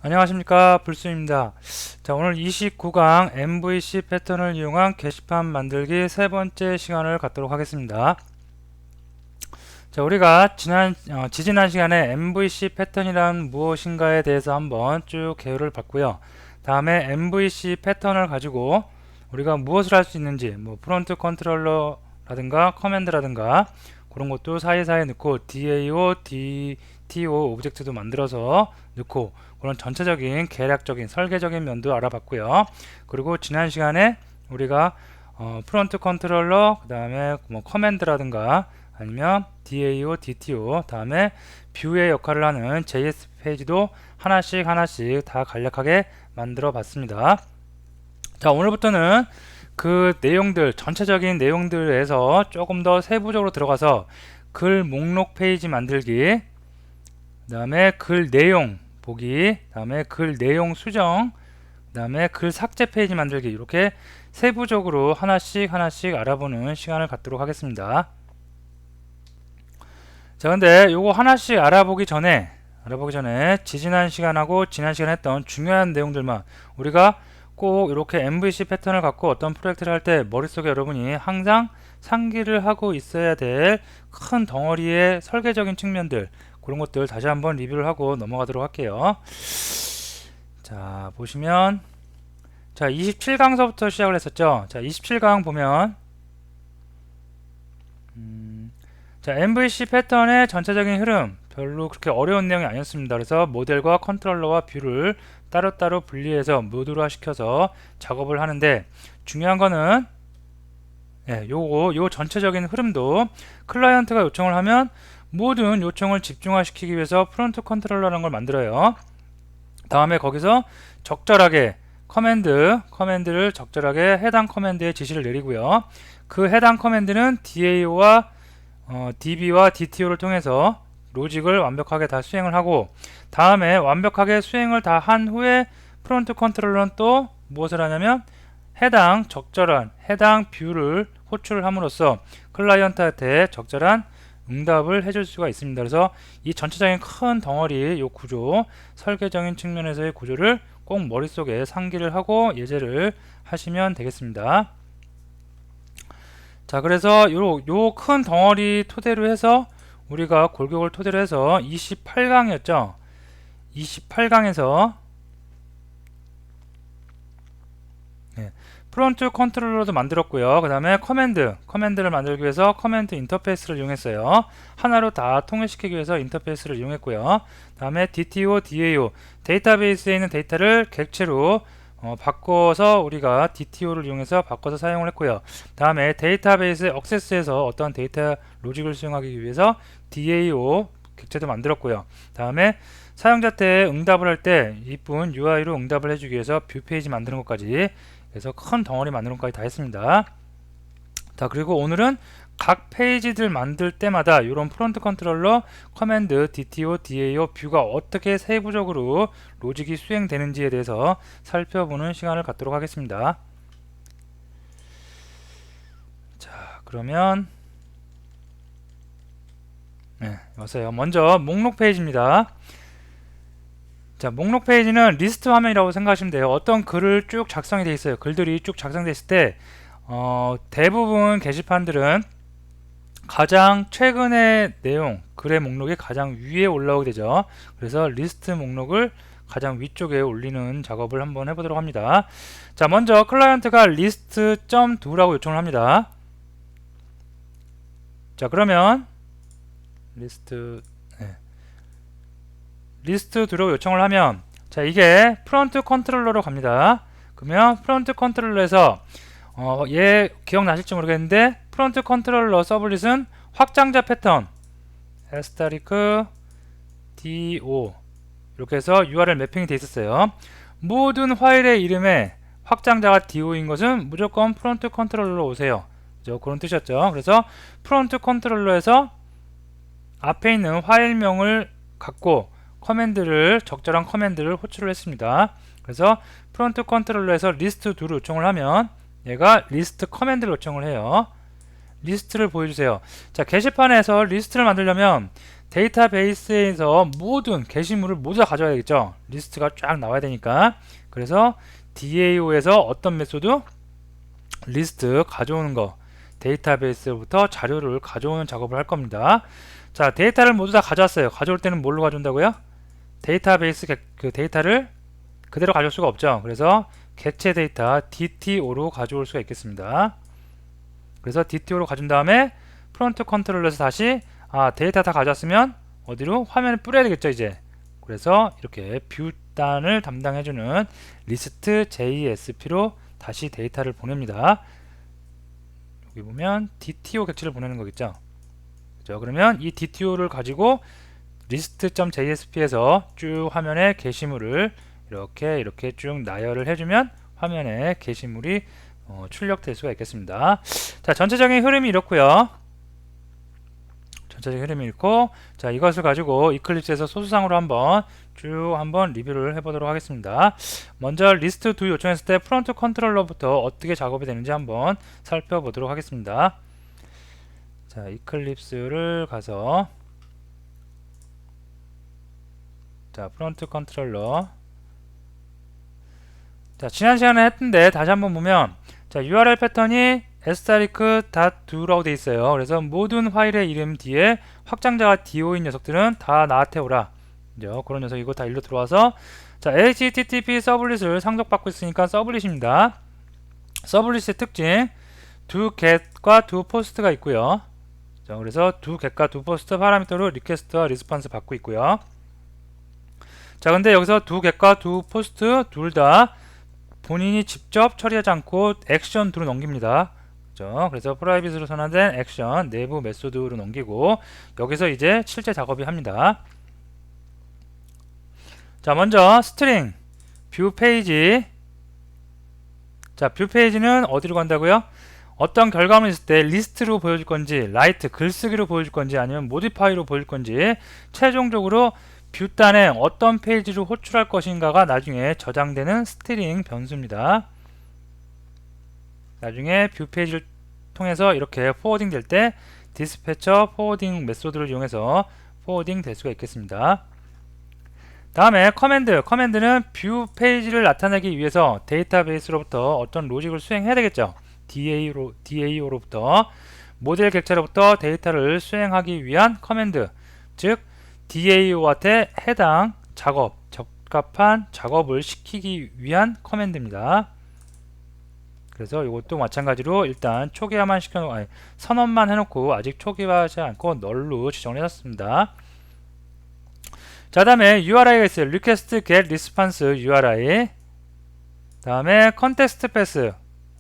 안녕하십니까, 불수입니다. 자, 오늘 29강 MVC 패턴을 이용한 게시판 만들기 세 번째 시간을 갖도록 하겠습니다. 자, 우리가 지지난 시간에 MVC 패턴이란 무엇인가에 대해서 한번 쭉 개요를 봤고요. 다음에 MVC 패턴을 가지고 우리가 무엇을 할 수 있는지, 뭐 프론트 컨트롤러라든가 커맨드라든가 그런 것도 사이사이에 넣고 DAO, DTO 오브젝트도 만들어서 넣고 그런 전체적인 계략적인 설계적인 면도 알아봤고요. 그리고 지난 시간에 우리가 프론트 컨트롤러, 그 다음에 뭐 커맨드라든가 아니면 DAO, DTO, 다음에 뷰의 역할을 하는 JS 페이지도 하나씩 다 간략하게 만들어 봤습니다. 자, 오늘부터는 그 내용들, 전체적인 내용들에서 조금 더 세부적으로 들어가서 글 목록 페이지 만들기, 그 다음에 글 내용 보기, 그 다음에 글 내용 수정, 그 다음에 글 삭제 페이지 만들기, 이렇게 세부적으로 하나씩 알아보는 시간을 갖도록 하겠습니다. 자, 근데 요거 하나씩 알아보기 전에 지난 시간하고 지난 시간에 했던 중요한 내용들만 우리가 꼭 이렇게 MVC 패턴을 갖고 어떤 프로젝트를 할 때 머릿속에 여러분이 항상 상기를 하고 있어야 될 큰 덩어리의 설계적인 측면들, 그런 것들 다시 한번 리뷰를 하고 넘어가도록 할게요. 자, 보시면 자, 27강서부터 시작을 했었죠. 자, 27강 보면 자, MVC 패턴의 전체적인 흐름, 별로 그렇게 어려운 내용이 아니었습니다. 그래서 모델과 컨트롤러와 뷰를 따로따로 분리해서 모듈화 시켜서 작업을 하는데, 중요한 거는 요 전체적인 흐름도 클라이언트가 요청을 하면 모든 요청을 집중화 시키기 위해서 프론트 컨트롤러라는 걸 만들어요. 다음에 거기서 적절하게 커맨드를 적절하게 해당 커맨드에 지시를 내리고요. 그 해당 커맨드는 DAO와 DB와 DTO를 통해서 로직을 완벽하게 다 수행을 하고, 다음에 완벽하게 수행을 다 한 후에 프론트 컨트롤러는 또 무엇을 하냐면 적절한 해당 뷰를 호출을 함으로써 클라이언트한테 적절한 응답을 해줄 수가 있습니다. 그래서 이 전체적인 큰 덩어리 요 구조, 설계적인 측면에서의 구조를 꼭 머릿속에 상기를 하고 예제를 하시면 되겠습니다. 자, 그래서 요 큰 덩어리 토대로 해서 우리가 골격을 토대로 해서 28강이었죠. 28강에서 프론트 컨트롤러도 만들었고요. 그 다음에 커맨드를 만들기 위해서 커맨드 인터페이스를 이용했어요. 하나로 다 통일시키기 위해서 인터페이스를 이용했고요. 그 다음에 DTO, DAO, 데이터베이스에 있는 데이터를 객체로 바꿔서 우리가 DTO를 이용해서 바꿔서 사용을 했고요. 다음에 데이터베이스 액세스에서 어떤 데이터 로직을 수행하기 위해서 DAO 객체도 만들었고요. 다음에 사용자 때 응답을 할 때 이쁜 UI로 응답을 해주기 위해서 뷰 페이지 만드는 것까지, 그래서 큰 덩어리 만드는 것까지 다 했습니다. 자, 그리고 오늘은 각 페이지들 만들 때마다 이런 프론트 컨트롤러, 커맨드, DTO, DAO, 뷰가 어떻게 세부적으로 로직이 수행되는지에 대해서 살펴보는 시간을 갖도록 하겠습니다. 자, 그러면 왔어요. 먼저 목록 페이지입니다. 자, 목록 페이지는 리스트 화면이라고 생각하시면 돼요. 어떤 글을 쭉 작성이 되어 있어요. 글들이 쭉 작성되어 있을 때 대부분 게시판들은 가장 최근의 내용, 글의 목록이 가장 위에 올라오게 되죠. 그래서 리스트 목록을 가장 위쪽에 올리는 작업을 한번 해보도록 합니다. 자, 먼저 클라이언트가 list.do라고 요청을 합니다. 자, 그러면 리스트2로 요청을 하면, 자, 이게 프론트 컨트롤러로 갑니다. 그러면 프론트 컨트롤러에서 얘 기억나실지 모르겠는데 프론트 컨트롤러 서블릿은 확장자 패턴 asterisk do 이렇게 해서 URL 매핑이 되어 있었어요. 모든 파일의 이름에 확장자가 do인 것은 무조건 프론트 컨트롤러로 오세요. 그런 뜻이었죠. 그래서 프론트 컨트롤러에서 앞에 있는 파일명을 갖고 적절한 커맨드를 호출을 했습니다. 그래서 프론트 컨트롤러에서 list2를 요청을 하면 얘가 리스트 커맨드를 요청을 해요. 리스트를 보여주세요. 자, 게시판에서 리스트를 만들려면 데이터베이스에서 모든 게시물을 모두 다 가져와야 되겠죠. 리스트가 쫙 나와야 되니까. 그래서 DAO에서 어떤 메소드? 리스트 가져오는 거, 데이터베이스로부터 자료를 가져오는 작업을 할 겁니다. 자, 데이터를 모두 다 가져왔어요. 가져올 때는 뭘로 가져온다고요? 데이터베이스 그 데이터를 그대로 가져올 수가 없죠. 그래서 객체 데이터 DTO로 가져올 수가 있겠습니다. 그래서 DTO로 가준 다음에 프론트 컨트롤러에서 다시 데이터 다 가져왔으면 어디로? 화면에 뿌려야 되겠죠 이제. 그래서 이렇게 뷰단을 담당해주는 리스트 JSP로 다시 데이터를 보냅니다. 여기 보면 DTO 객체를 보내는 거겠죠. 그죠? 그러면 이 DTO를 가지고 list.jsp에서 쭉 화면에 게시물을 이렇게 쭉 나열을 해주면 화면에 게시물이 출력될 수가 있겠습니다. 자, 전체적인 흐름이 이렇고요. 전체적인 흐름이 있고, 자, 이것을 가지고 이클립스에서 소수상으로 한번 리뷰를 해보도록 하겠습니다. 먼저 리스트 도 요청했을 때 프론트 컨트롤러부터 어떻게 작업이 되는지 한번 살펴보도록 하겠습니다. 자, 이클립스를 가서 자, 프론트 컨트롤러. 자, 지난 시간에 했던데 다시 한번 보면 자, URL 패턴이 asterisk.do라고 되어 있어요. 그래서 모든 파일의 이름 뒤에 확장자가 do인 녀석들은 다 나한테 오라. 그죠? 그런 녀석이고 다 일로 들어와서 자, http 서블릿을 상속받고 있으니까 서블릿입니다. 서블릿의 특징 do get과 do post가 있고요. 자, 그래서 do get과 do post 파라미터로 리퀘스트와 리스폰스 받고 있고요. 자, 근데 여기서 do get과 do post 둘 다 본인이 직접 처리하지 않고 액션 do로 넘깁니다. 그죠? 그래서 프라이빗으로 선언된 액션 내부 메소드로 넘기고 여기서 이제 실제 작업이 합니다. 자, 먼저 스트링 뷰 페이지. 자, 뷰 페이지는 어디로 간다고요? 어떤 결과물이 있을 때 리스트로 보여줄 건지, 라이트 글쓰기로 보여줄 건지, 아니면 모디파이로 보여줄 건지, 최종적으로 뷰단에 어떤 페이지로 호출할 것인가가 나중에 저장되는 스트링 변수입니다. 나중에 뷰 페이지를 통해서 이렇게 포워딩 될 때 디스패처 포워딩 메소드를 이용해서 포워딩 될 수가 있겠습니다. 다음에 커맨드는 뷰 페이지를 나타내기 위해서 데이터베이스로부터 어떤 로직을 수행해야 되겠죠. DAO로부터 모델 객체로부터 데이터를 수행하기 위한 커맨드, 즉 DAO한테 해당 작업, 적합한 작업을 시키기 위한 커맨드입니다. 그래서 이것도 마찬가지로 일단 초기화만 시켜놓고 선언만 해놓고 아직 초기화하지 않고 널로 지정을 해놨습니다. 자, 다음에 URI가 있어요. request get response URI. 다음에 context path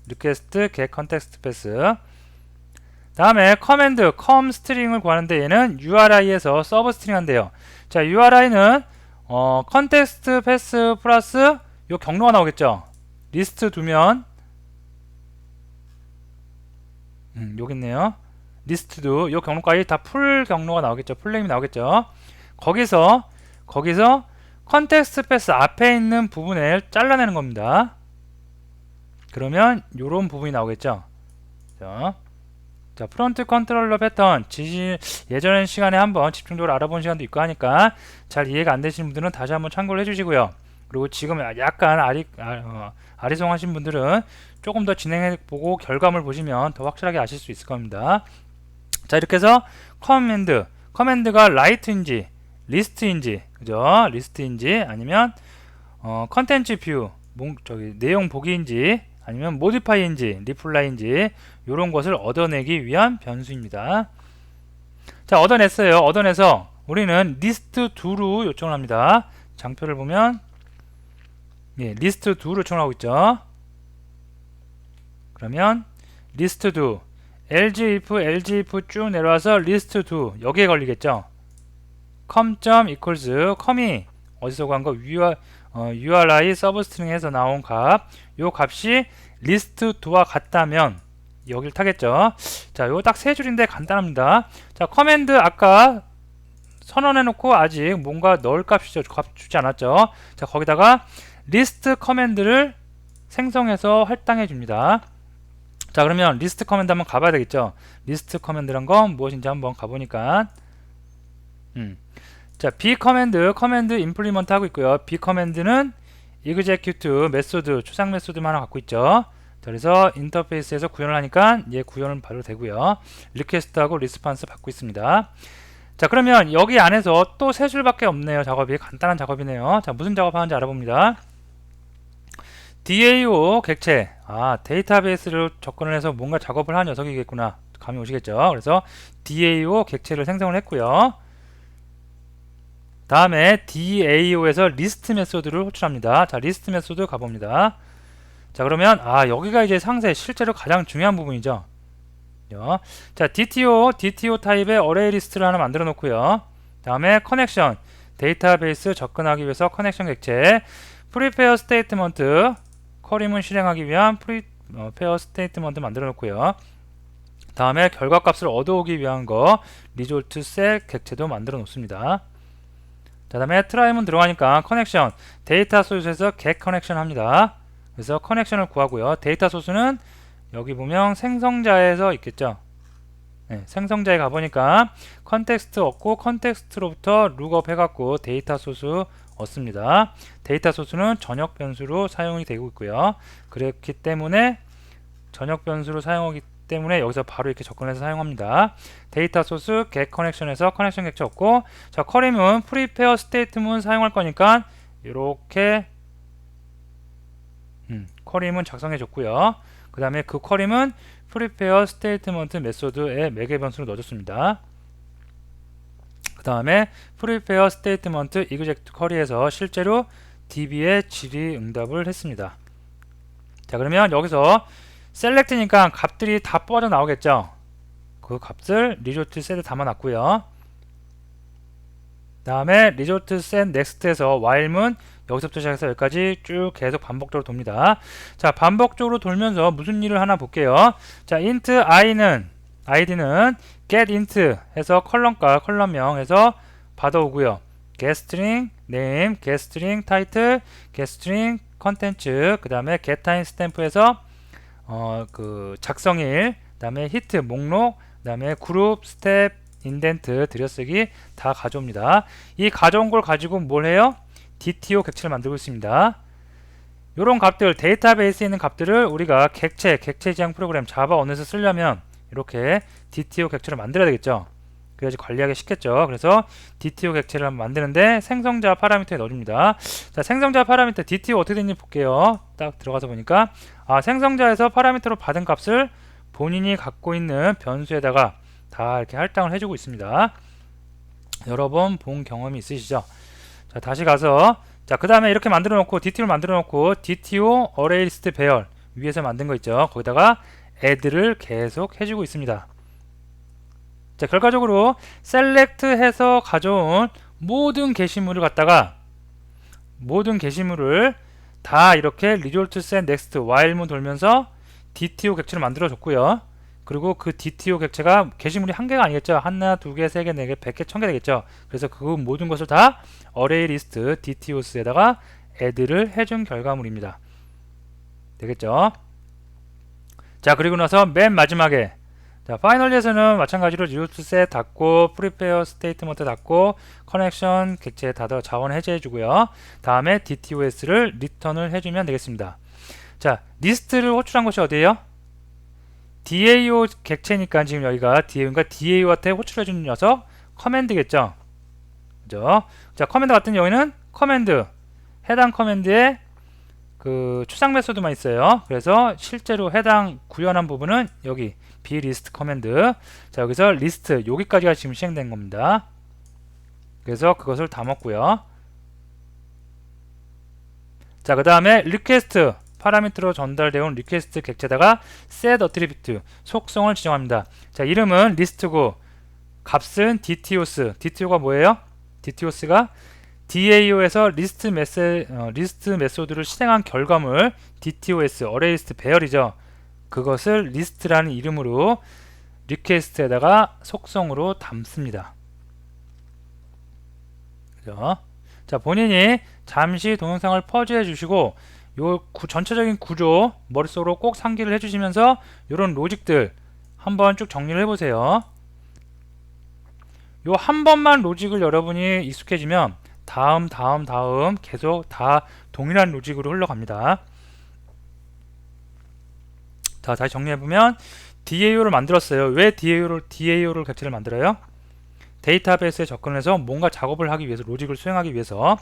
request get context path. 다음에 커맨드 com 스트링을 구하는데 얘는 URI에서 서브 스트링 한대요. 자, URI는 context path 플러스 요 경로가 나오겠죠. 리스트 두면 여기 있네요. 리스트도 요 경로까지 다 풀 경로가 나오겠죠. 풀네임이 나오겠죠. 거기서 컨텍스트 패스 앞에 있는 부분을 잘라내는 겁니다. 그러면 요런 부분이 나오겠죠. 자, 프론트 컨트롤러 패턴 예전 시간에 한번 집중적으로 알아본 시간도 있고 하니까 잘 이해가 안 되시는 분들은 다시 한번 참고를 해주시고요. 그리고 지금 약간 아리송하신 분들은 조금 더 진행해보고 결과물 보시면 더 확실하게 아실 수 있을 겁니다. 자, 이렇게 해서 커맨드가 라이트인지 리스트인지, 그죠? 리스트인지 아니면 컨텐츠 뷰 내용 보기인지 아니면 모디파이인지 리플라이인지 이런 것을 얻어내기 위한 변수입니다. 자, 얻어내서 우리는 리스트 do로 요청을 합니다. 장표를 보면 리스트 do 요청을 하고 있죠. 그러면 리스트 do LGIF 쭉 내려와서 리스트 do 여기에 걸리겠죠. com.equals.com이 어디서 구한 거? URI 서브스트링에서 나온 값. 요 값이 리스트 do와 같다면 여길 타겠죠. 자, 요거 딱 세 줄인데 간단합니다. 자, 커맨드 아까 선언해 놓고 아직 뭔가 넣을 값이죠. 값 주지 않았죠. 자, 거기다가 리스트 커맨드를 생성해서 할당해 줍니다. 자, 그러면 리스트 커맨드 한번 가봐야 되겠죠. 리스트 커맨드란 건 무엇인지 한번 가보니까 자, B 커맨드 임플리먼트 하고 있고요. B 커맨드는 execute 메소드, 추상 메소드만 하나 갖고 있죠. 자, 그래서 인터페이스에서 구현을 하니까 얘 구현을 바로 되고요. 리퀘스트하고 리스폰스 받고 있습니다. 자, 그러면 여기 안에서 또 세 줄밖에 없네요. 작업이 간단한 작업이네요. 자, 무슨 작업하는지 알아봅니다. DAO 객체, 데이터베이스를 접근을 해서 뭔가 작업을 한 녀석이겠구나. 감이 오시겠죠. 그래서 DAO 객체를 생성을 했고요. 다음에 DAO에서 리스트 메소드를 호출합니다. 자, 리스트 메소드 가봅니다. 자, 그러면 여기가 이제 상세 실제로 가장 중요한 부분이죠. 자, DTO 타입의 어레이 리스트를 하나 만들어 놓고요. 다음에 커넥션, 데이터베이스 접근하기 위해서 커넥션 객체, 프리페어 스테이트먼트, 쿼리문 실행하기 위한 프리페어 스테이트먼트 만들어 놓고요. 다음에 결과값을 얻어오기 위한 거 리졸트 셋 객체도 만들어 놓습니다. 자, 다음에 트라이문 들어가니까 커넥션, 데이터 소스에서 get 커넥션 합니다. 그래서 커넥션을 구하고요. 데이터 소스는 여기 보면 생성자에서 있겠죠. 네, 생성자에 가보니까 컨텍스트 얻고 컨텍스트로부터 룩업 해갖고 데이터 소스 얻습니다. 데이터 소스는 전역 변수로 사용이 되고 있고요. 그렇기 때문에 전역 변수로 사용하기 때문에 여기서 바로 이렇게 접근해서 사용합니다. 데이터 소스 get 커넥션에서 커넥션 객체 얻고, 자, 쿼리문 프리페어 스테이트문 사용할 거니까 이렇게 쿼리문 작성해 줬고요. 그 다음에 그 쿼리문 프리페어 스테이트먼트 메소드에 매개 변수를 넣어줬습니다. 그 다음에 프리페어 스테이트먼트 이그젝트 쿼리에서 실제로 DB의 질의 응답을 했습니다. 자, 그러면 여기서 셀렉트니까 값들이 다 뻗어 나오겠죠. 그 값을 리조트 셋에 담아놨고요. 다음에 리조트 셋 넥스트에서 while문 여기서부터 시작해서 여기까지 쭉 계속 반복적으로 돕니다. 자, 반복적으로 돌면서 무슨 일을 하나 볼게요. 자, int id는 get int 해서 컬럼명 해서 받아오고요. getString name, getString title, getString content, 그 다음에 getTimestamp에서 그 작성일, 그 다음에 hit 목록, 그 다음에 그룹, 스텝, 인덴트, 들여쓰기 다 가져옵니다. 이 가져온 걸 가지고 뭘 해요? DTO 객체를 만들고 있습니다. 이런 값들, 데이터베이스에 있는 값들을 우리가 객체 지향 프로그램 자바 언어에서 쓰려면 이렇게 DTO 객체를 만들어야 되겠죠. 그래야지 관리하기 쉽겠죠. 그래서 DTO 객체를 만드는데 생성자 파라미터에 넣어줍니다. 자, 생성자 파라미터 DTO 어떻게 되는지 볼게요. 딱 들어가서 보니까 생성자에서 파라미터로 받은 값을 본인이 갖고 있는 변수에다가 다 이렇게 할당을 해주고 있습니다. 여러 번 본 경험이 있으시죠? 자, 다시 가서, 자, 그 다음에 이렇게 만들어 놓고 DTO를 만들어 놓고 DTO 어레이 리스트 배열 위에서 만든 거 있죠. 거기다가 add를 계속 해주고 있습니다. 자, 결과적으로 select 해서 가져온 모든 게시물을 갖다가 모든 게시물을 다 이렇게 result set next while문 돌면서 DTO 객체를 만들어 줬고요. 그리고 그 DTO 객체가 게시물이 한 개가 아니겠죠. 하나, 두 개, 세 개, 네 개, 100개, 1000개 되겠죠. 그래서 그 모든 것을 다 array list DTOs에다가 add를 해준 결과물입니다. 되겠죠. 자, 그리고 나서 맨 마지막에, 자, 파이널리에서는 마찬가지로 result set 닫고 prepare statement 닫고 커넥션 객체 닫아 자원 해제해 주고요. 다음에 DTOs를 리턴을 해주면 되겠습니다. 자, 리스트를 호출한 것이 어디예요? DAO 객체니까 지금 여기가 DAO한테 호출해준 녀석 커맨드겠죠. 그죠? 자, 커맨드 같은 경우에는 커맨드, 해당 커맨드에 그 추상 메소드만 있어요. 그래서 실제로 해당 구현한 부분은 여기 bliст 커맨드. 자, 여기서 리스트 여기까지가 지금 시행된 겁니다. 그래서 그것을 다 먹고요. 자, 그 다음에 리퀘스트 파라미터로 전달되어 온 리퀘스트 객체에다가 set attribute 속성을 지정합니다. 자, 이름은 리스트고 값은 DTOs. DTO가 뭐예요? DTOs가 DAO에서 리스트 메소드를 실행한 결과물 DTOS 어레이 리스트 배열이죠. 그것을 리스트라는 이름으로 리퀘스트에다가 속성으로 담습니다. 그죠? 자, 본인이 잠시 동영상을 퍼즈해 주시고 요 전체적인 구조 머릿속으로 꼭 상기를 해주시면서 이런 로직들 한번 쭉 정리를 해보세요. 요 한 번만 로직을 여러분이 익숙해지면 다음 계속 다 동일한 로직으로 흘러갑니다. 자, 다시 정리해보면 DAO를 만들었어요. 왜 DAO를 객체를 만들어요? 데이터베이스에 접근해서 뭔가 작업을 하기 위해서, 로직을 수행하기 위해서.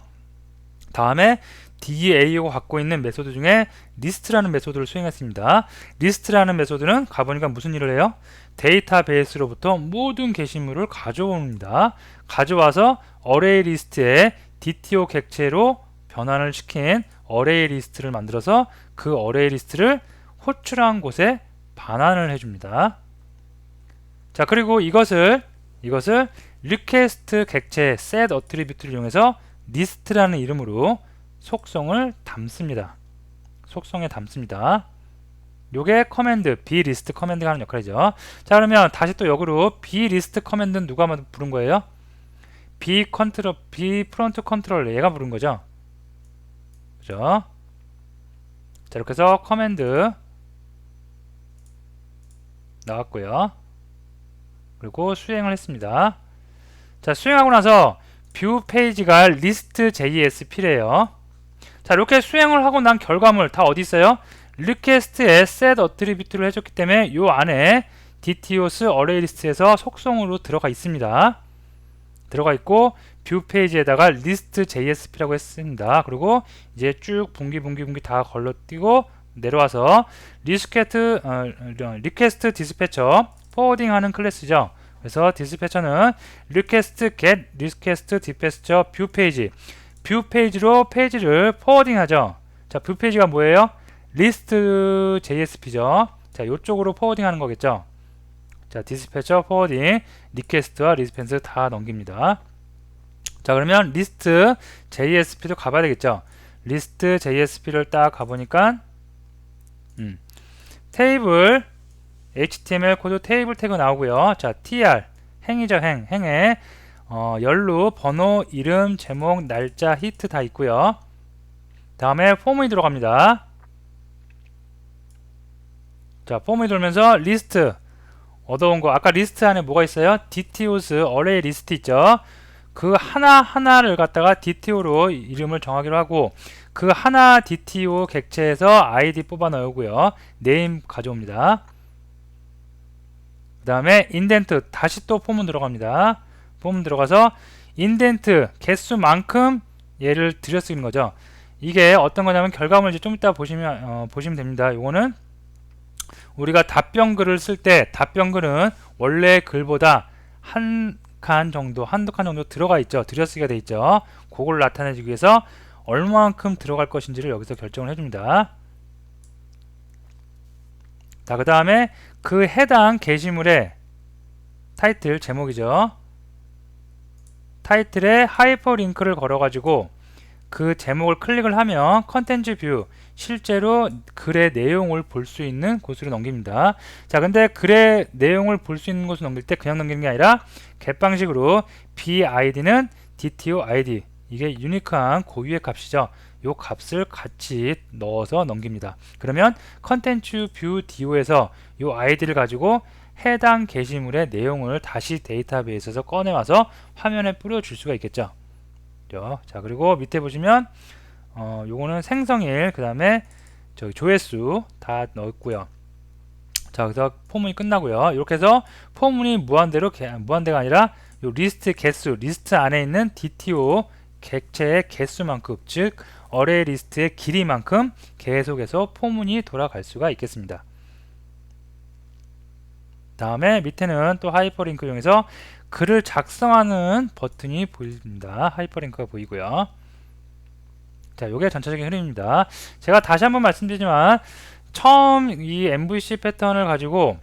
다음에 DAO가 갖고 있는 메소드 중에 리스트라는 메소드를 수행했습니다. 리스트라는 메소드는 가보니까 무슨 일을 해요? 데이터베이스로부터 모든 게시물을 가져옵니다. 가져와서 어레이 리스트에 DTO 객체로 변환을 시킨 어레이 리스트를 만들어서 그 어레이 리스트를 호출한 곳에 반환을 해줍니다. 자, 그리고 이것을 리퀘스트 객체 set attribute를 이용해서 리스트라는 이름으로 속성을 담습니다. 속성에 담습니다. 요게 커맨드, bliст 커맨드가 하는 역할이죠. 자, 그러면 다시 또 역으로 bliст 커맨드는 누가 부른 거예요? bfront 컨트롤러, 얘가 부른 거죠. 그죠? 자, 이렇게 해서 커맨드 나왔고요. 그리고 수행을 했습니다. 자, 수행하고 나서 뷰 페이지가 list.jsp래요. 자, 이렇게 수행을 하고 난 결과물 다 어디 있어요? 리퀘스트에 set attribute를 해줬기 때문에 요 안에 dtos array list에서 속성으로 들어가 있습니다. 들어가 있고 뷰 페이지에다가 list.jsp라고 했습니다. 그리고 이제 쭉 분기 다 걸러뛰고 내려와서 리퀘스트 디스패처 포워딩하는 클래스죠. 그래서 디스패처는 request get, request dispatcher 뷰 페이지, 뷰 페이지로 페이지를 포워딩 하죠. 자, 뷰 페이지가 뭐예요? list JSP죠. 자, 요쪽으로 포워딩 하는 거겠죠. 자, 디스패처 포워딩, 리퀘스트와 리스펜스 다 넘깁니다. 자, 그러면 list JSP도 가봐야 되겠죠. list JSP를 딱 가보니까 테이블 HTML 코드 테이블 태그 나오고요. 자, tr 행이죠. 행에 연루, 번호, 이름, 제목, 날짜, 히트 다 있고요. 다음에 폼이 들어갑니다. 자, 폼이 돌면서 리스트 얻어온 거, 아까 리스트 안에 뭐가 있어요? DTOs 어레이 리스트 있죠. 그 하나하나를 갖다가 DTO로 이름을 정하기로 하고 그 하나 DTO 객체에서 ID 뽑아 넣고요. 네임 가져옵니다. 그 다음에 인덴트, 다시 또 폼은 들어갑니다. 폼 들어가서 인덴트 개수만큼 얘를 들여쓰는 거죠. 이게 어떤 거냐면 결과물 이제 좀 이따 보시면 됩니다. 이거는 우리가 답변글을 쓸 때 답변글은 원래 글보다 한두 칸 정도 들어가 있죠. 들여쓰기가 돼 있죠. 그걸 나타내기 위해서 얼마만큼 들어갈 것인지를 여기서 결정을 해줍니다. 자, 그 다음에 그 해당 게시물의 타이틀, 제목이죠. 타이틀에 하이퍼링크를 걸어가지고 그 제목을 클릭을 하면 컨텐츠 뷰, 실제로 글의 내용을 볼 수 있는 곳으로 넘깁니다. 자, 근데 글의 내용을 볼 수 있는 곳으로 넘길 때 그냥 넘기는 게 아니라 get 방식으로 bid는 dto id, 이게 유니크한 고유의 값이죠. 요 값을 같이 넣어서 넘깁니다. 그러면 컨텐츠 뷰 do에서 요 id를 가지고 해당 게시물의 내용을 다시 데이터베이스에서 꺼내와서 화면에 뿌려줄 수가 있겠죠. 자, 그리고 밑에 보시면 요거는 생성일, 그 다음에 저기 조회수 다 넣었고요. 자, 그래서 포문이 끝나고요. 이렇게 해서 포문이 무한대가 아니라 요 리스트 개수, 리스트 안에 있는 DTO 객체의 개수만큼, 즉 어레이 리스트의 길이만큼 계속해서 포문이 돌아갈 수가 있겠습니다. 다음에 밑에는 또 하이퍼링크 이용해서 글을 작성하는 버튼이 보입니다. 하이퍼링크가 보이고요. 자, 요게 전체적인 흐름입니다. 제가 다시 한번 말씀드리지만 처음 이 MVC 패턴을 가지고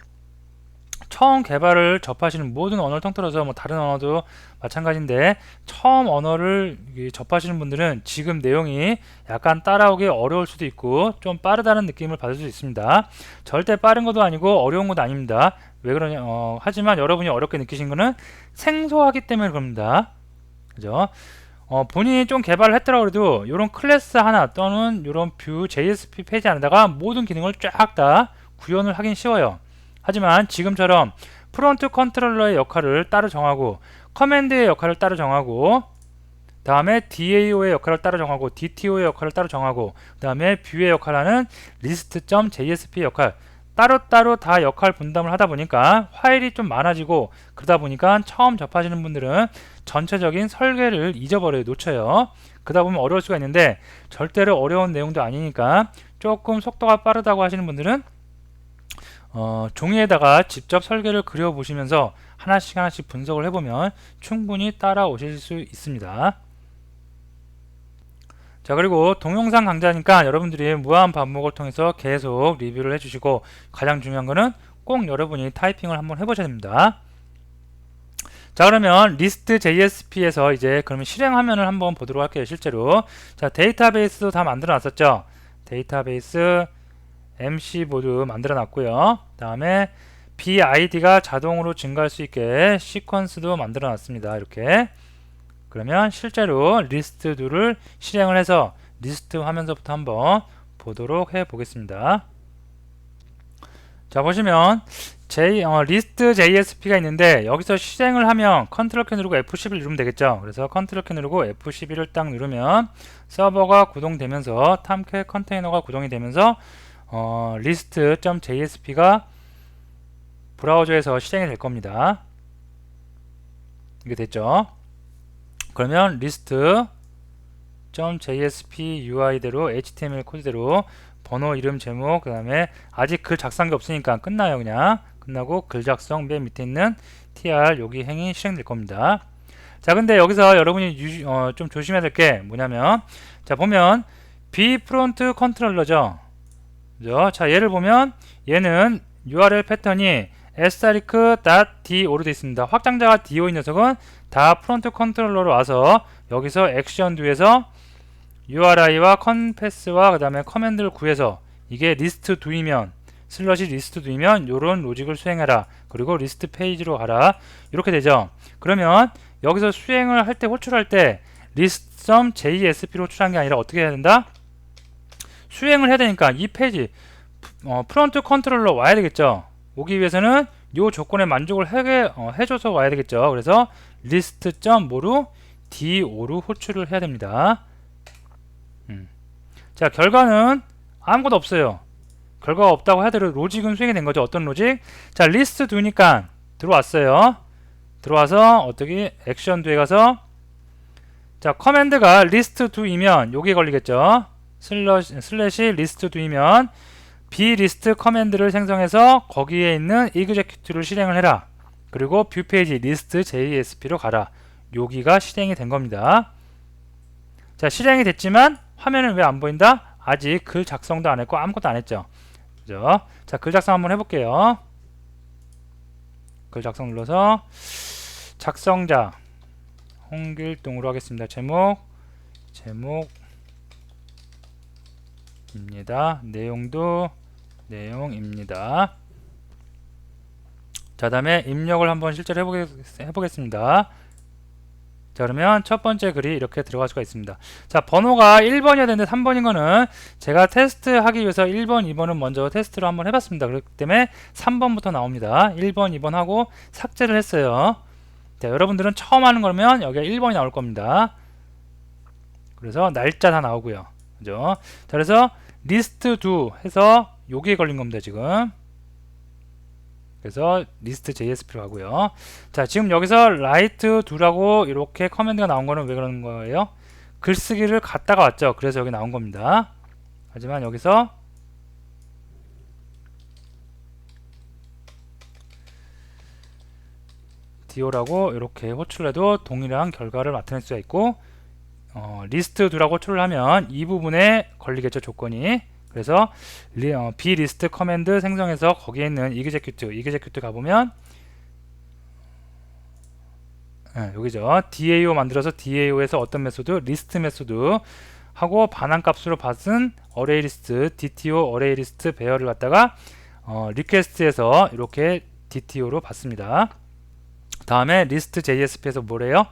처음 개발을 접하시는 모든 언어를 통틀어서 뭐 다른 언어도 마찬가지인데 처음 언어를 접하시는 분들은 지금 내용이 약간 따라오기 어려울 수도 있고 좀 빠르다는 느낌을 받을 수 있습니다. 절대 빠른 것도 아니고 어려운 것도 아닙니다. 왜 그러냐, 하지만 여러분이 어렵게 느끼신 거는 생소하기 때문에 그럽니다. 그죠? 본인이 좀 개발을 했더라고 해도 이런 클래스 하나 또는 이런 뷰 JSP 페이지 안에다가 모든 기능을 쫙 다 구현을 하긴 쉬워요. 하지만 지금처럼 프론트 컨트롤러의 역할을 따로 정하고 커맨드의 역할을 따로 정하고, 다음에 DAO의 역할을 따로 정하고, DTO의 역할을 따로 정하고, 그 다음에 뷰의 역할하는 list.jsp 역할 따로따로 다 역할 분담을 하다 보니까 파일이 좀 많아지고, 그러다 보니까 처음 접하시는 분들은 전체적인 설계를 잊어버려요. 놓쳐요. 그러다 보면 어려울 수가 있는데, 절대로 어려운 내용도 아니니까 조금 속도가 빠르다고 하시는 분들은 종이에다가 직접 설계를 그려보시면서 하나씩 하나씩 분석을 해보면 충분히 따라오실 수 있습니다. 자, 그리고 동영상 강좌니까 여러분들이 무한 반복을 통해서 계속 리뷰를 해주시고, 가장 중요한 거는 꼭 여러분이 타이핑을 한번 해보셔야 됩니다. 자, 그러면 list.jsp에서 이제 그러면 실행 화면을 한번 보도록 할게요. 실제로. 자, 데이터베이스도 다 만들어 놨었죠. 데이터베이스 MC 모두 만들어 놨고요. 다음에 BID가 자동으로 증가할 수 있게 시퀀스도 만들어 놨습니다. 이렇게. 그러면 실제로 리스트2를 실행을 해서 리스트 화면서부터 한번 보도록 해 보겠습니다. 자, 보시면 리스트 JSP가 있는데, 여기서 실행을 하면 컨트롤 키 누르고 F11 누르면 되겠죠. 그래서 컨트롤 키 누르고 F11을 딱 누르면 서버가 구동되면서 탐캣 컨테이너가 구동이 되면서 list.jsp가 브라우저에서 실행이 될 겁니다. 이게 됐죠. 그러면 list.jsp UI대로 HTML 코드대로 번호, 이름, 제목, 그 다음에 아직 글 작성이 없으니까 끝나요. 그냥 끝나고 글 작성 맨 밑에 있는 tr 여기 행이 실행될 겁니다. 자, 근데 여기서 여러분이 좀 조심해야 될 게 뭐냐면, 자, 보면 B 프론트 컨트롤러죠. 그죠? 자, 얘를 보면 얘는 URL 패턴이 asterisk.do로 되어 있습니다. 확장자가 do인 녀석은 다 프론트 컨트롤러로 와서 여기서 액션 도에서 URI와 컨패스와 그 다음에 커맨드를 구해서, 이게 리스트 도이면 슬러시 리스트 도이면 요런 로직을 수행해라, 그리고 리스트 페이지로 가라, 이렇게 되죠. 그러면 여기서 수행을 할 때, 호출할 때 list.jsp로 호출한 게 아니라 어떻게 해야 된다? 수행을 해야 되니까 이 페이지 프론트 컨트롤러 와야 되겠죠. 오기 위해서는 요 조건에 만족을 해줘서 와야 되겠죠. 그래서 list.뭐로 do로 호출을 해야 됩니다. 자, 결과는 아무것도 없어요. 결과가 없다고 하더라도 로직은 수행이 된 거죠. 어떤 로직? 자, 리스트 두니까 들어왔어요. 들어와서 어떻게 액션 두에 가서, 자, 커맨드가 리스트 두이면 여기에 걸리겠죠. 슬래시 리스트 두이면 bList 커맨드를 생성해서 거기에 있는 execute를 실행을 해라. 그리고 뷰 페이지 list.jsp로 가라. 여기가 실행이 된 겁니다. 자, 실행이 됐지만 화면은 왜 안 보인다? 아직 글 작성도 안 했고 아무것도 안 했죠. 그죠? 자, 글 작성 한번 해볼게요. 글 작성 눌러서 작성자 홍길동으로 하겠습니다. 제목입니다. 내용도 내용입니다. 자, 다음에 입력을 한번 실제로 해보겠습니다. 자, 그러면 첫 번째 글이 이렇게 들어갈 수가 있습니다. 자, 번호가 1번이어야 되는데 3번인 거는 제가 테스트 하기 위해서 1번, 2번은 먼저 테스트로 한번 해봤습니다. 그렇기 때문에 3번부터 나옵니다. 1번, 2번 하고 삭제를 했어요. 자, 여러분들은 처음 하는 거면 여기가 1번이 나올 겁니다. 그래서 날짜 다 나오고요. 그죠? 자, 그래서 리스트 두 해서 여기에 걸린 겁니다, 지금. 그래서 리스트 JSP로 하고요. 자, 지금 여기서 write do라고 이렇게 커맨드가 나온 거는 왜 그러는 거예요? 글쓰기를 갖다가 왔죠. 그래서 여기 나온 겁니다. 하지만 여기서 do라고 이렇게 호출을 해도 동일한 결과를 나타낼 수가 있고, 리스트 do라고 호출을 하면 이 부분에 걸리겠죠, 조건이. 그래서 bList 커맨드 생성해서 거기에 있는 execute 가보면 여기죠. DAO 만들어서 DAO에서 어떤 메소드? 리스트 메소드 하고 반환값으로 받은 어레이리스트 DTO 어레이리스트 배열을 갖다가 리퀘스트에서 이렇게 DTO로 받습니다. 다음에 리스트 JSP에서 뭐래요?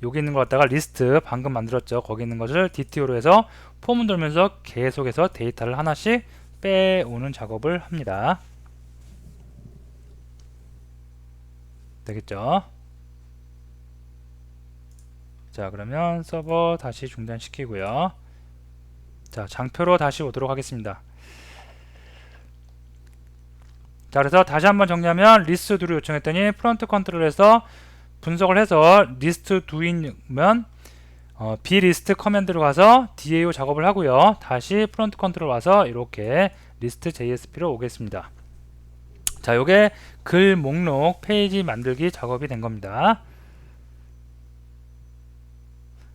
여기 있는 거 갖다가 리스트 방금 만들었죠. 거기 있는 것을 DTO로 해서 폼을 돌면서 계속해서 데이터를 하나씩 빼오는 작업을 합니다. 되겠죠? 자, 그러면 서버 다시 중단시키고요. 자, 장표로 다시 오도록 하겠습니다. 자, 그래서 다시 한번 정리하면 리스트 do를 요청했더니 프론트 컨트롤에서 분석을 해서 리스트 do이면 blist 커맨드로 가서 dao 작업을 하고요. 다시 프론트 컨트롤 와서 이렇게 리스트 JSP로 오겠습니다. 자, 요게 글 목록 페이지 만들기 작업이 된 겁니다.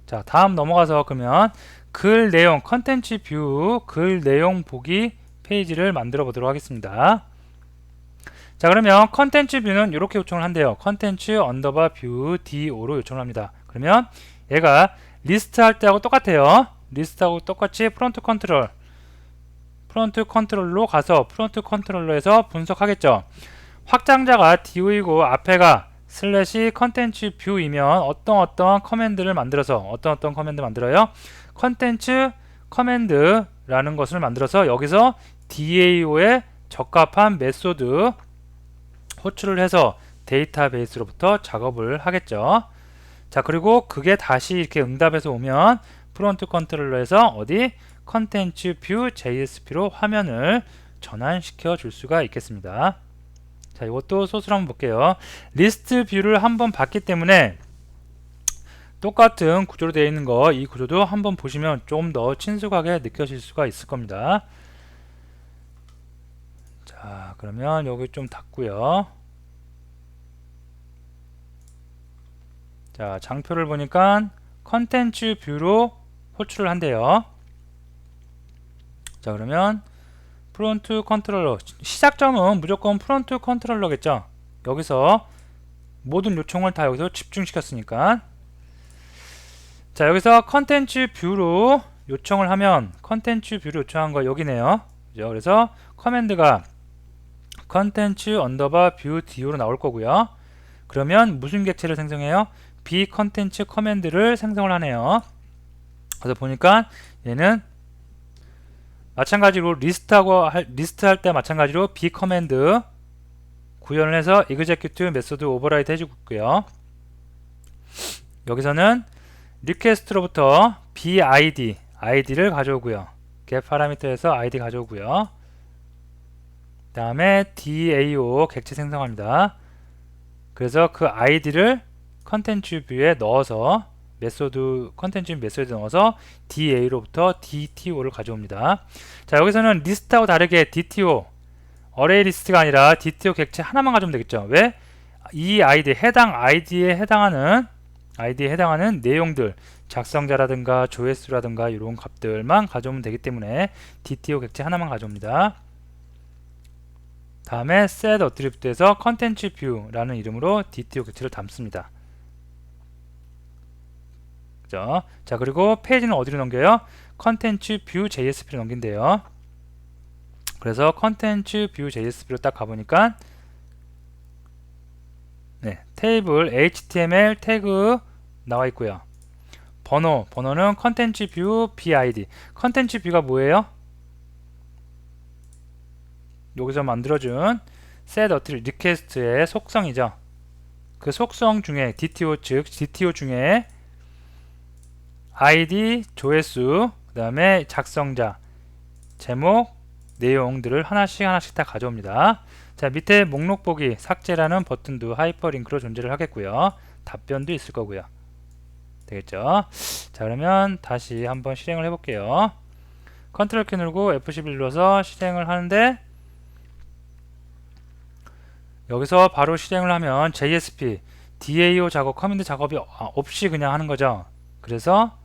자, 다음 넘어가서 그러면 글 내용 컨텐츠 뷰 글 내용 보기 페이지를 만들어 보도록 하겠습니다. 자, 그러면 컨텐츠 뷰는 이렇게 요청을 한대요. 컨텐츠 언더바 뷰 do로 요청을 합니다. 그러면 얘가 리스트 할 때하고 똑같아요. 리스트하고 똑같이 프론트 컨트롤로 가서 프론트 컨트롤러에서 분석하겠죠. 확장자가 do이고 앞에가 슬래시 컨텐츠 뷰이면 어떤 커맨드를 만들어서 어떤 커맨드 만들어요? 컨텐츠 커맨드라는 것을 만들어서 여기서 dao에 적합한 메소드 호출을 해서 데이터베이스로부터 작업을 하겠죠. 자, 그리고 그게 다시 이렇게 응답해서 오면 프론트 컨트롤러에서 어디 컨텐츠 뷰 JSP로 화면을 전환시켜 줄 수가 있겠습니다. 자, 이것도 소스로 한번 볼게요. 리스트 뷰를 한번 봤기 때문에 똑같은 구조로 되어 있는 거, 이 구조도 한번 보시면 좀 더 친숙하게 느껴질 수가 있을 겁니다. 자, 그러면 여기 좀 닫고요. 자, 장표를 보니까 컨텐츠 뷰로 호출을 한대요. 자, 그러면 프론트 컨트롤러 시작점은 무조건 프론트 컨트롤러겠죠. 여기서 모든 요청을 다 여기서 집중시켰으니까. 자, 여기서 컨텐츠 뷰로 요청을 하면 컨텐츠 뷰로 요청한 거 여기네요. 그죠? 그래서 커맨드가 컨텐츠 언더바 뷰 do로 나올 거고요. 그러면 무슨 객체를 생성해요? b 컨텐츠 커맨드를 생성을 하네요. 그래서 보니까 얘는 마찬가지로 리스트 할 때 마찬가지로 b 커맨드 구현을 해서 execute 메소드 오버라이드 해주고요. 여기서는 리퀘스트로부터 id를 가져오고요. get 파라미터에서 id 가져오고요. 그 다음에 dao 객체 생성합니다. 그래서 그 id를 컨텐츠 뷰에 넣어서 컨텐츠 메소드에 넣어서 da로부터 dto를 가져옵니다. 자, 여기서는 리스트하고 다르게 dto 어레이 리스트가 아니라 dto 객체 하나만 가져오면 되겠죠. 왜? 이 해당 id에 해당하는 내용들, 작성자라든가 조회수라든가 이런 값들만 가져오면 되기 때문에 dto 객체 하나만 가져옵니다. 다음에 set attribute에서 컨텐츠 뷰라는 이름으로 dto 객체를 담습니다. 그죠? 자, 그리고 페이지는 어디로 넘겨요? 컨텐츠 뷰 JSP로 넘긴대요. 그래서 컨텐츠 뷰 JSP로 딱 가보니까 네, 테이블 HTML 태그 나와 있고요. 번호는 컨텐츠 뷰 BID. 컨텐츠 뷰가 뭐예요? 여기서 만들어준 set attribute request의 속성이죠. 그 속성 중에 DTO 즉 DTO 중에 ID, 조회수, 그 다음에 작성자, 제목, 내용들을 하나씩 다 가져옵니다. 자, 밑에 목록 보기, 삭제라는 버튼도 하이퍼링크로 존재를 하겠고요. 답변도 있을 거고요. 되겠죠? 자, 그러면 다시 한번 실행을 해볼게요. 컨트롤 키 누르고 F11 눌러서 실행을 하는데 여기서 바로 실행을 하면 JSP, DAO 작업, 커맨드 작업이 없이 그냥 하는 거죠. 그래서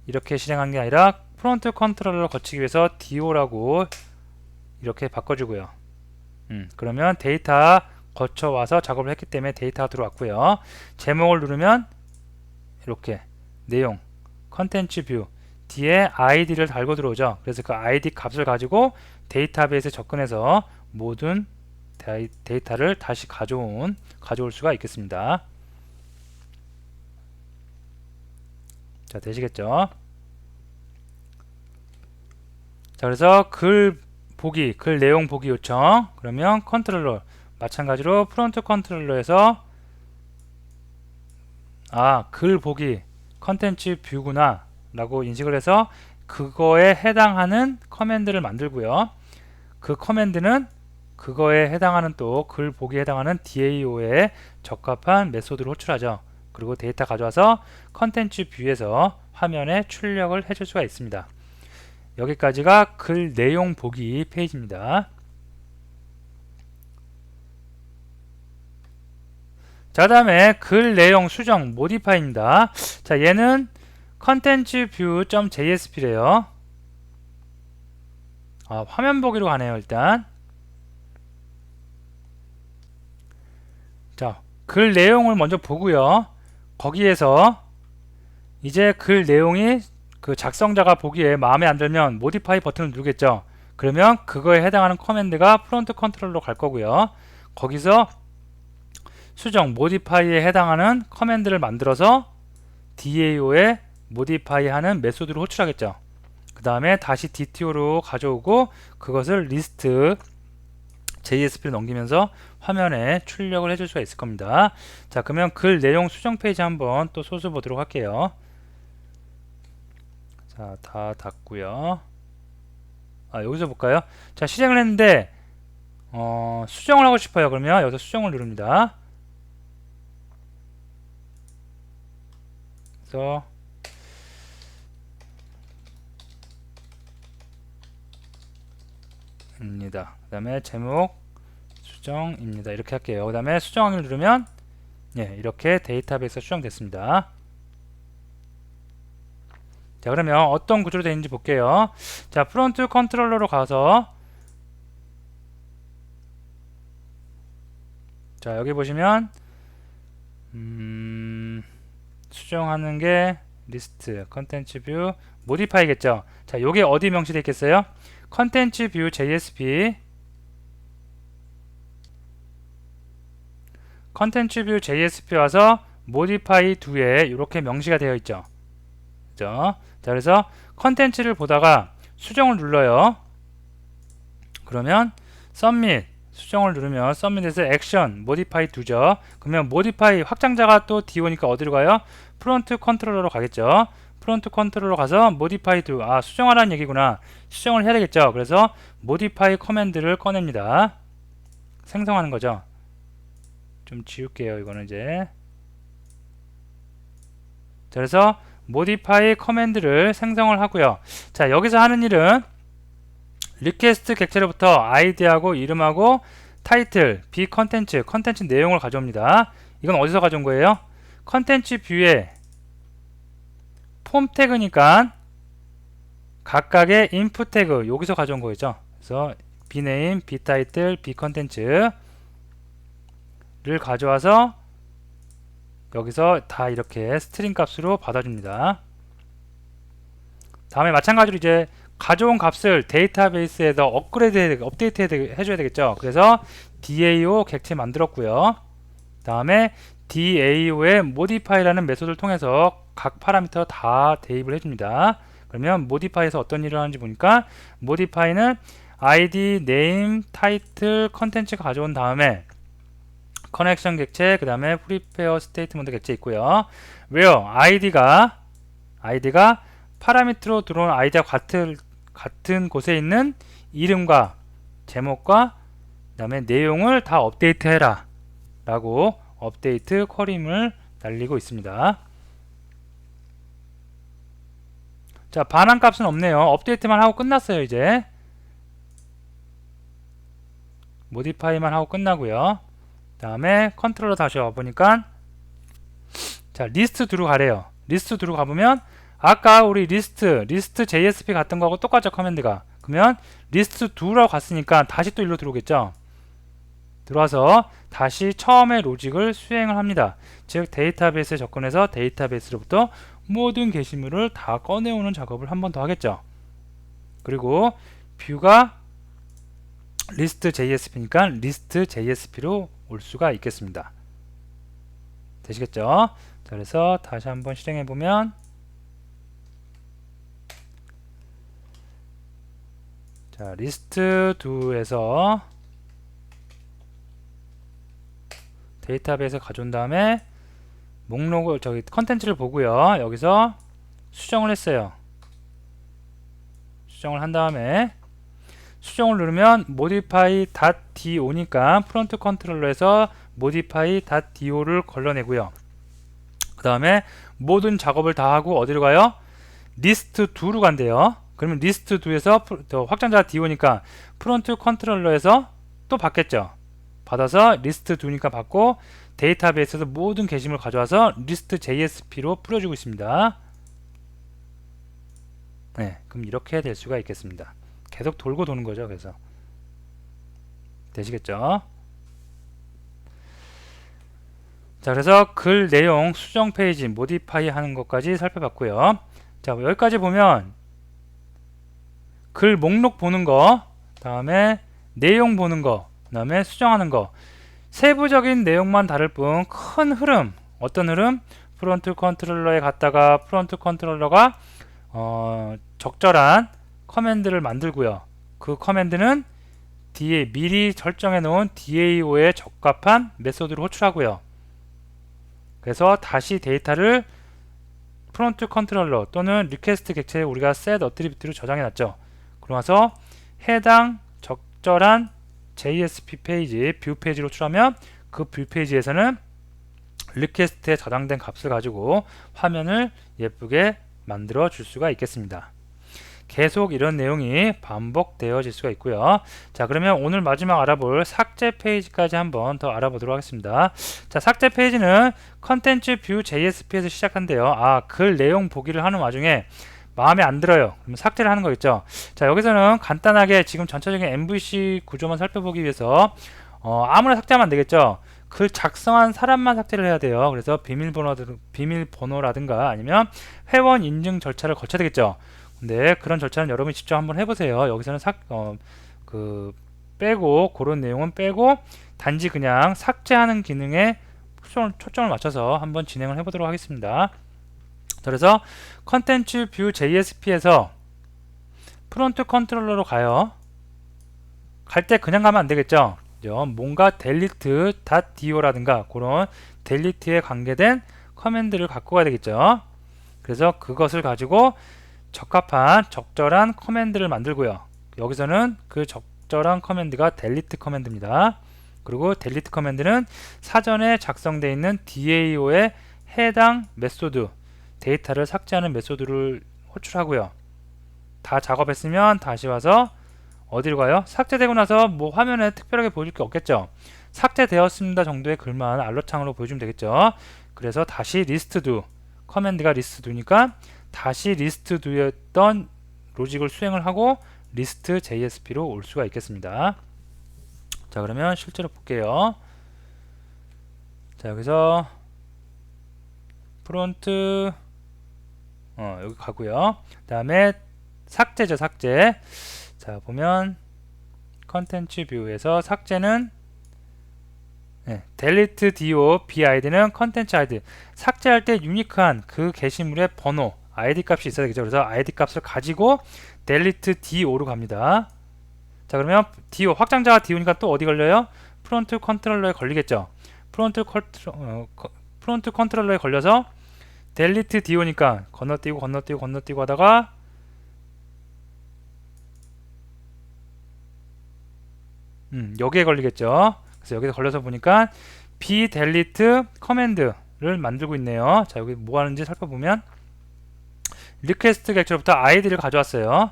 이렇게 실행한 게 아니라 프론트 컨트롤러를 거치기 위해서 DO라고 이렇게 바꿔주고요. 그러면 데이터 거쳐와서 작업을 했기 때문에 데이터가 들어왔고요. 제목을 누르면 이렇게 내용, 컨텐츠 뷰 뒤에 ID를 달고 들어오죠. 그래서 그 ID 값을 가지고 데이터베이스에 접근해서 모든 데이터를 다시 가져올 수가 있겠습니다. 자, 되시겠죠? 자, 그래서 글 내용 보기 요청. 그러면 컨트롤러 마찬가지로 프론트 컨트롤러에서 글 보기 컨텐츠 뷰구나 라고 인식을 해서 그거에 해당하는 커맨드를 만들고요. 그 커맨드는 그거에 해당하는 또 글 보기에 해당하는 DAO에 적합한 메소드를 호출하죠. 그리고 데이터 가져와서 컨텐츠 뷰에서 화면에 출력을 해줄 수가 있습니다. 여기까지가 글 내용 보기 페이지입니다. 자, 다음에 글 내용 수정 모디파이입니다. 자, 얘는 컨텐츠 뷰.jsp래요. 화면 보기로 가네요. 일단 자, 글 내용을 먼저 보고요. 거기에서 이제 글 내용이 그 작성자가 보기에 마음에 안 들면 모디파이 버튼을 누르겠죠. 그러면 그거에 해당하는 커맨드가 프론트 컨트롤로 갈 거고요. 거기서 수정 모디파이에 해당하는 커맨드를 만들어서 DAO에 모디파이 하는 메소드를 호출하겠죠. 그 다음에 다시 DTO로 가져오고 그것을 리스트 JSP로 넘기면서 화면에 출력을 해줄 수가 있을 겁니다. 자, 그러면 글 내용 수정 페이지 한번 또 소수 보도록 할게요. 자, 다 닫고요. 여기서 볼까요? 자, 실행을 했는데 수정을 하고 싶어요. 그러면 여기서 수정을 누릅니다. 그래서 입니다. 그 다음에 제목 수정입니다. 이렇게 할게요. 그 다음에 수정하기를 누르면 이렇게 데이터베이스가 수정됐습니다. 자, 그러면 어떤 구조로 되어 있는지 볼게요. 자, 프론트 컨트롤러로 가서 자, 여기 보시면 수정하는 게 리스트 컨텐츠 뷰 모디파이겠죠. 자, 요게 어디 명시되어 있겠어요? 컨텐츠 뷰 JSP 컨텐츠 뷰 JSP 와서 모디파이 2에 이렇게 명시가 되어 있죠. 그죠? 자, 그래서 컨텐츠를 보다가 수정을 눌러요. 그러면 submit 수정을 누르면 submit에서 액션 모디파이 2죠. 그러면 모디파이 확장자가 또 D5니까 어디로 가요? 프론트 컨트롤러로 가겠죠. 프론트 컨트롤러 가서 모디파이 2 수정하라는 얘기구나. 수정을 해야 되겠죠. 그래서 모디파이 커맨드를 꺼냅니다. 생성하는 거죠. 좀 지울게요. 이거는 이제 자, 그래서 모디파이 커맨드를 생성을 하고요. 자, 여기서 하는 일은 리퀘스트 객체로부터 아이디하고 이름하고 타이틀, B 컨텐츠, 컨텐츠 내용을 가져옵니다. 이건 어디서 가져온 거예요? 컨텐츠 뷰에 폼 태그니까 각각의 인풋 태그 여기서 가져온 거겠죠. 그래서 B 네임, B 타이틀, B 컨텐츠를 가져와서 여기서 다 이렇게 스트링 값으로 받아줍니다. 다음에 마찬가지로 이제 가져온 값을 데이터베이스에서 업데이트 해줘야 되겠죠. 그래서 DAO 객체 만들었고요. 다음에 DAO의 modify라는 메소드를 통해서 각 파라미터 다 대입을 해줍니다. 그러면 modify에서 어떤 일을 하는지 보니까 modify는 ID, name, title, content가 가져온 다음에 커넥션 객체, 그 다음에 프리페어 스테이트먼트 객체 있고요. where id가 파라미터로 들어온 아이디와 같은 곳에 있는 이름과 제목과 그 다음에 내용을 다 업데이트 해라 라고 업데이트 쿼리를 날리고 있습니다. 자, 반환 값은 없네요. 업데이트만 하고 끝났어요. 이제 모디파이만 하고 끝나고요. 다음에 컨트롤러 다시 와보니까 자, 리스트 두루 가래요. 리스트 두루 가보면 아까 우리 리스트 JSP 같은 거하고 똑같죠. 커맨드가. 그러면 리스트 두라고 갔으니까 다시 또 일로 들어오겠죠. 들어와서 다시 처음에 로직을 수행을 합니다. 즉 데이터베이스에 접근해서 데이터베이스로부터 모든 게시물을 다 꺼내오는 작업을 한 번 더 하겠죠. 그리고 뷰가 리스트 JSP니까 리스트 JSP로 올 수가 있겠습니다. 되시겠죠? 자, 그래서 다시 한번 실행해 보면 자, 리스트 2에서 데이터베이스 가져온 다음에 목록을 저기 컨텐츠를 보고요. 여기서 수정을 했어요. 수정을 한 다음에 수정을 누르면 modify.do니까 프론트 컨트롤러에서 modify.do를 걸러내고요. 그 다음에 모든 작업을 다 하고 어디로 가요? list2로 간대요. 그러면 list2에서 확장자가 do니까 프론트 컨트롤러에서 또 받겠죠. 받아서 list2니까 받고 데이터베이스에서 모든 게시물을 가져와서 list.jsp로 뿌려주고 있습니다. 네, 그럼 이렇게 될 수가 있겠습니다. 계속 돌고 도는 거죠. 그래서 되시겠죠? 자, 그래서 글 내용 수정 페이지 모디파이 하는 것까지 살펴봤고요. 자, 여기까지 보면 글 목록 보는 거, 다음에 내용 보는 거, 다음에 수정하는 거, 세부적인 내용만 다를 뿐 큰 흐름, 어떤 흐름? 프론트 컨트롤러에 갔다가 프론트 컨트롤러가 적절한 커맨드를 만들고요. 그 커맨드는 미리 설정해 놓은 DAO에 적합한 메소드를 호출하고요. 그래서 다시 데이터를 프론트 컨트롤러 또는 리퀘스트 객체에 우리가 set attribute로 저장해 놨죠. 그러면서 해당 적절한 JSP 페이지, 뷰 페이지로 호출하면 그 뷰 페이지에서는 리퀘스트에 저장된 값을 가지고 화면을 예쁘게 만들어 줄 수가 있겠습니다. 계속 이런 내용이 반복되어질 수가 있고요. 자, 그러면 오늘 마지막 알아볼 삭제 페이지까지 한번 더 알아보도록 하겠습니다. 자, 삭제 페이지는 컨텐츠 뷰 JSP에서 시작한대요. 글 내용 보기를 하는 와중에 마음에 안 들어요. 그럼 삭제를 하는 거겠죠. 자, 여기서는 간단하게 지금 전체적인 MVC 구조만 살펴보기 위해서 아무나 삭제하면 안 되겠죠. 글 작성한 사람만 삭제를 해야 돼요. 그래서 비밀번호라든가 아니면 회원 인증 절차를 거쳐야 되겠죠. 근데 그런 절차는 여러분이 직접 한번 해보세요. 여기서는 빼고 그런 내용은 빼고 단지 그냥 삭제하는 기능에 초점을 맞춰서 한번 진행을 해보도록 하겠습니다. 그래서 컨텐츠 뷰 JSP에서 프론트 컨트롤러로 가요. 갈 때 그냥 가면 안 되겠죠. 뭔가 delete.do라든가 그런 delete에 관계된 커맨드를 갖고 가야 되겠죠. 그래서 그것을 가지고 적절한 커맨드를 만들고요. 여기서는 그 적절한 커맨드가 delete 커맨드입니다. 그리고 delete 커맨드는 사전에 작성되어 있는 DAO의 해당 메소드, 데이터를 삭제하는 메소드를 호출하고요. 다 작업했으면 다시 와서 어디로 가요? 삭제되고 나서 뭐 화면에 특별하게 보여줄 게 없겠죠. 삭제되었습니다 정도의 글만 알러창으로 보여주면 되겠죠. 그래서 다시 list2, 커맨드가 list2니까 다시 list2였던 로직을 수행을 하고 list JSP로 올 수가 있겠습니다. 자, 그러면 실제로 볼게요. 자, 여기서 프론트 여기 가고요. 그 다음에 삭제죠, 삭제. 자, 보면 컨텐츠 뷰에서 삭제는 delete do bid는 컨텐츠 id, 삭제할 때 유니크한 그 게시물의 번호 id 값이 있어야 되겠죠. 그래서 id 값을 가지고 delete do로 갑니다. 자, 그러면 do 확장자가 do니까 또 어디 걸려요? 프론트 컨트롤러에 걸리겠죠. 프론트 컨트롤러에 걸려서 delete do니까 건너뛰고 하다가 여기에 걸리겠죠. 그래서 여기서 걸려서 보니까 bdelete 커맨드를 만들고 있네요. 자, 여기 뭐 하는지 살펴보면 리퀘스트 객체로부터 id를 가져왔어요.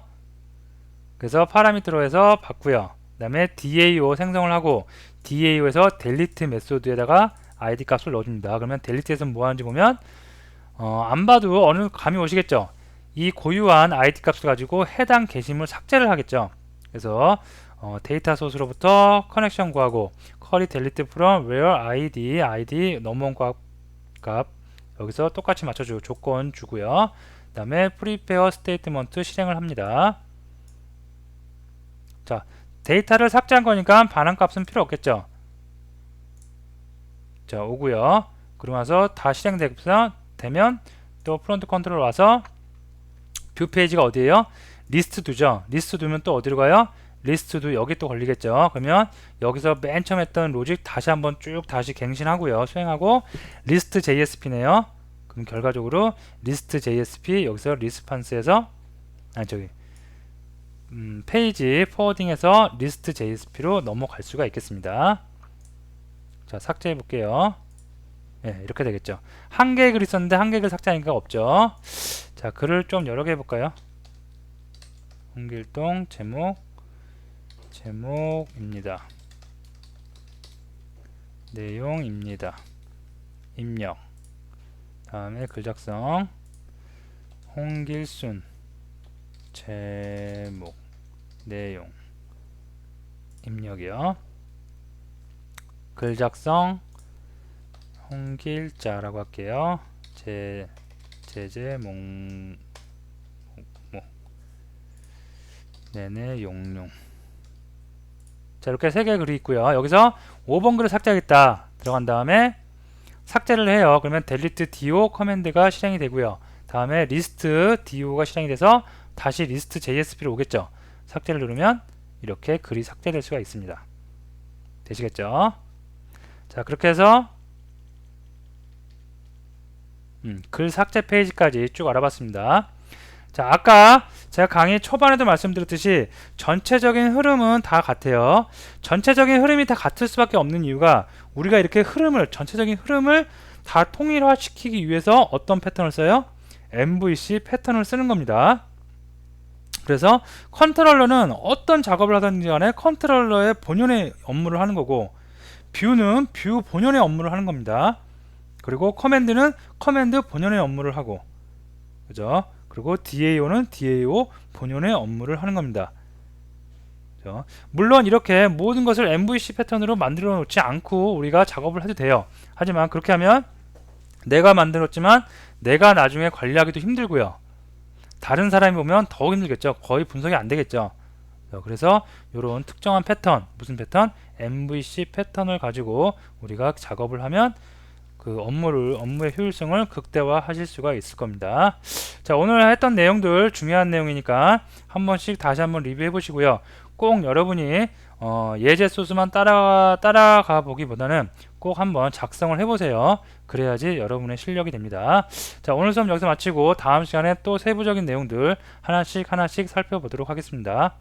그래서 파라미터로해서 받고요. 그 다음에 DAO 생성을 하고 DAO에서 delete 메소드에다가 id 값을 넣어줍니다. 그러면 delete에서 뭐 하는지 보면 안 봐도 어느 감이 오시겠죠. 이 고유한 id 값을 가지고 해당 게시물 삭제를 하겠죠. 그래서 데이터 소스로부터 커넥션 구하고 query delete from where id 넘어온 값 여기서 똑같이 맞춰주고 조건 주고요. 그 다음에 prepare statement 실행을 합니다. 자, 데이터를 삭제한 거니까 반환값은 필요 없겠죠. 자, 오고요. 그러고 나서 다 실행되면 또 프론트 컨트롤 와서 뷰 페이지가 어디에요? 리스트 두죠. 리스트 두면 또 어디로 가요? 리스트도 여기 또 걸리겠죠. 그러면 여기서 맨 처음 했던 로직 다시 한번 쭉 다시 갱신하고요. 수행하고 리스트 JSP네요. 그럼 결과적으로 리스트 JSP 여기서 리스판스에서 페이지 포워딩에서 리스트 JSP로 넘어갈 수가 있겠습니다. 자, 삭제해 볼게요. 네, 이렇게 되겠죠. 한 개의 글이 있었는데 한 개의 글 삭제하니까 없죠. 자, 글을 좀 여러 개 해볼까요? 홍길동 제목입니다. 내용입니다. 입력. 다음에 글 작성. 홍길순 제목 내용 입력이요. 글 작성 홍길자라고 할게요. 제제목 내내 용용. 자, 이렇게 3개의 글이 있고요. 여기서 5번 글을 삭제하겠다 들어간 다음에 삭제를 해요. 그러면 delete do 커맨드가 실행이 되고요. 다음에 list do가 실행이 돼서 다시 list JSP로 오겠죠. 삭제를 누르면 이렇게 글이 삭제될 수가 있습니다. 되시겠죠? 자, 그렇게 해서 글 삭제 페이지까지 쭉 알아봤습니다. 자, 아까 제가 강의 초반에도 말씀드렸듯이 전체적인 흐름은 다 같아요. 전체적인 흐름이 다 같을 수밖에 없는 이유가 우리가 이렇게 전체적인 흐름을 다 통일화시키기 위해서 어떤 패턴을 써요? MVC 패턴을 쓰는 겁니다. 그래서 컨트롤러는 어떤 작업을 하든지 간에 컨트롤러의 본연의 업무를 하는 거고, 뷰는 뷰 본연의 업무를 하는 겁니다. 그리고 커맨드는 커맨드 본연의 업무를 하고, 그죠? 그리고 DAO는 DAO 본연의 업무를 하는 겁니다. 그죠? 물론 이렇게 모든 것을 MVC 패턴으로 만들어 놓지 않고 우리가 작업을 해도 돼요. 하지만 그렇게 하면 내가 만들었지만 내가 나중에 관리하기도 힘들고요. 다른 사람이 보면 더욱 힘들겠죠. 거의 분석이 안 되겠죠. 그래서 이런 특정한 패턴, 무슨 패턴? MVC 패턴을 가지고 우리가 작업을 하면 그 업무의 효율성을 극대화 하실 수가 있을 겁니다. 자, 오늘 했던 내용들 중요한 내용이니까 한 번씩 다시 한번 리뷰해 보시고요. 꼭 여러분이 예제 소스만 따라가 보기보다는 꼭 한번 작성을 해보세요. 그래야지 여러분의 실력이 됩니다. 자, 오늘 수업 여기서 마치고 다음 시간에 또 세부적인 내용들 하나씩 살펴보도록 하겠습니다.